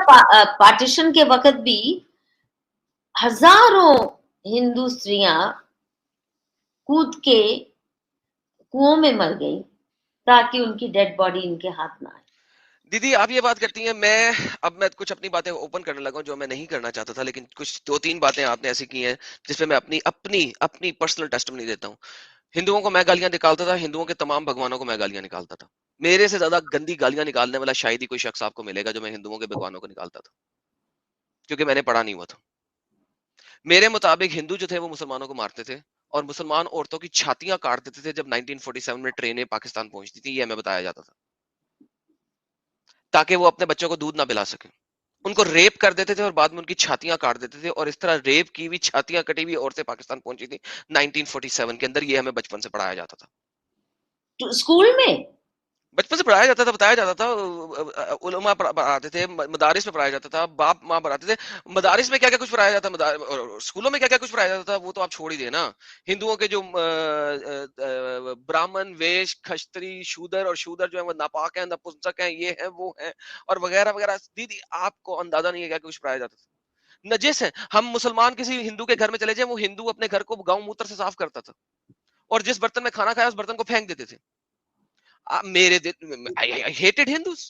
Partition के वक़्त भी हज़ारों हिंदू स्त्रियाँ कूद के कुओं में मर गईं, ताकि उनकी डेड बॉडी इनके हाथ ना आए। दीदी आप ये बात करती हैं, मैं कुछ अपनी बातें ओपन करने लगा हूं जो मैं नहीं करना चाहता था, लेकिन कुछ 2-3 बातें आपने ऐसी की हैं जिसपे मैं अपनी अपनी अपनी पर्सनल टेस्टिमनी देता हूँ। हिंदुओं को मैं गालियां निकालता था, हिंदुओं के तमाम भगवानों को मैं गालियां निकालता था। मेरे से ज्यादा गंदी गालियां निकालने वाला शायद ही कोई शख्स आपको मिलेगा जो मैं हिंदुओं के भगवानों को निकालता था, क्योंकि मैंने पढ़ा नहीं हुआ था। मेरे मुताबिक हिंदू जो थे वो मुसलमानों को मारते थे, और मुसलमान औरतों की छातियां काट देते थे जब 1947 में ट्रेनें पाकिस्तान पहुंचती थी, ये हमें बताया जाता था, ताकि वो अपने बच्चों को दूध ना पिला सके। उनको रेप कर देते थे और बाद में उनकी छातियां काट देते थे, और इस तरह रेप की हुई छातियां कटी हुई औरतें पाकिस्तान पहुंची थी 1947 के अंदर। ये हमें बचपन से पढ़ाया जाता था, तो स्कूल में? बचपन से पढ़ाया जाता था, बताया जाता था। उलमा पढ़ाते थे, मदारिस में पढ़ाया जाता था, बाप माँ पढ़ाते थे। मदारिस में क्या क्या कुछ पढ़ाया जाता, और स्कूलों में क्या क्या कुछ पढ़ाया जाता था वो तो आप छोड़ ही देना। हिंदुओं के जो ब्राह्मण, वेश, खस्त्री, शूदर, और शूदर जो है वो नापाक है, नपुंसक है, ये है वो है, और वगैरह वगैरह। दीदी आपको अंदाजा नहीं है क्या कुछ पढ़ाया जाता था। नजिस है। हम मुसलमान किसी हिंदू के घर में चले जाए, वो हिंदू अपने घर को गांव मूत्र से साफ करता था, और जिस बर्तन में खाना खाया उस बर्तन को फेंक देते थे। मेरे दिन I hated Hindus.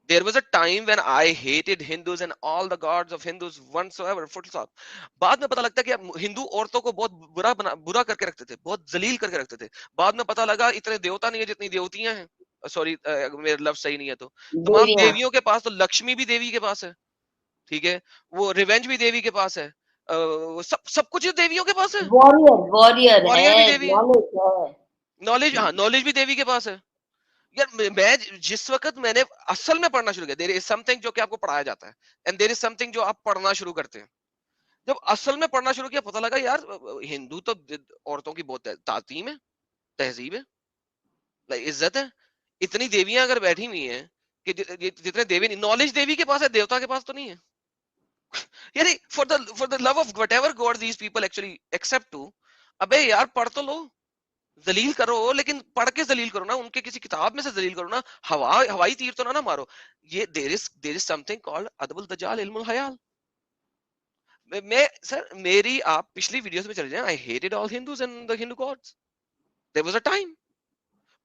There was a time when I hated Hindus and all the gods of Hindus whatsoever, full stop. बाद में पता लगता है कि हिंदू औरतों को बहुत बुरा करके रखते थे, बहुत जलील करके रखते थे। बाद में पता लगा इतने देवता नहीं है जितनी देवतियां हैं। सॉरी, मेरा लफ्ज सही नहीं है तो। तमाम देवियाँ। देवियों के पास तो लक्ष्मी भी देवी के पास है, ठीक है, वो रिवेंज भी देवी के पास है, सब सब कुछ देवियों के पास है। वॉरियर वॉरियर वॉरियर भी है, देवी है, नॉलेज है। नॉलेज, हाँ नॉलेज भी देवी के पास है। यार मैं जिस वक्त मैंने असल में पढ़ना शुरू किया, देयर इज समथिंग जो कि आपको पढ़ाया जाता है, एंड देयर इज समथिंग जो आप पढ़ना शुरू करते हैं। जब असल में पढ़ना शुरू किया पता लगा यार हिंदू तो औरतों की बहुत तातीम है, तहजीब है, इज्जत है। इतनी देवियां अगर बैठी हुई हैं कि जितने देवी, नॉलेज देवी के पास है, देवता के पास तो नहीं है। यार for the love of whatever god these people actually accept to, अबे यार पढ़ तो लो, जलील करो, लेकिन पढ़ के जलील करो ना, उनके किसी किताब में से जलील करो ना। हवाई तीर तो ना मारो। ये देयर इज समथिंग कॉल्ड अदबुल दजाल इल्मुल हयाल। मैं सर, मेरी आप पिछली वीडियोस में चले जाएं, I hated all Hindus and the Hindu gods, there was a time.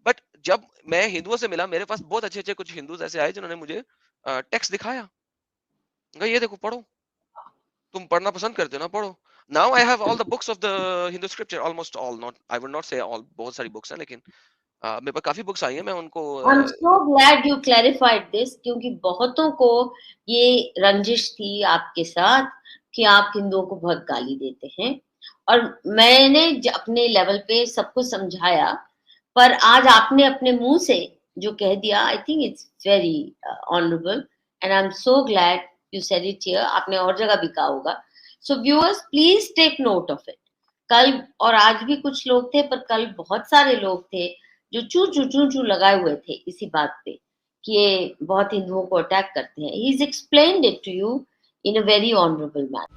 But जब मैं हिंदुओं से मिला, मेरे पास बहुत अच्छे अच्छे कुछ हिंदूज ऐसे आए जिन्होंने मुझे टेक्स्ट दिखाया, ये देखो पढ़ो, तुम पढ़ना पसंद करते हो ना, पढ़ो। Now I have all the books of the Hindu scripture, almost all, not, I would not से ऑल, बहुत सारी बुक्स हैं, लेकिन मेरे पास काफी बुक्स आई हैं, मैं उनको आई am so glad you clarified this, क्योंकि बहुतों को ये रंजिश थी आपके साथ कि आप हिंदुओं को बहुत गाली देते हैं, और मैंने अपने लेवल पे सबको समझाया, पर आज आपने अपने मुंह से जो कह दिया, I think it's very honourable, and I am so glad you said it here. आपने और जगह भी कहा होगा। So viewers, please take note of it. कल और आज भी कुछ लोग थे, पर कल बहुत सारे लोग थे जो चू चू चू चू लगाए हुए थे इसी बात पे कि ये बहुत हिंदुओं को अटैक करते हैं। He is explained it to you in a very honourable manner.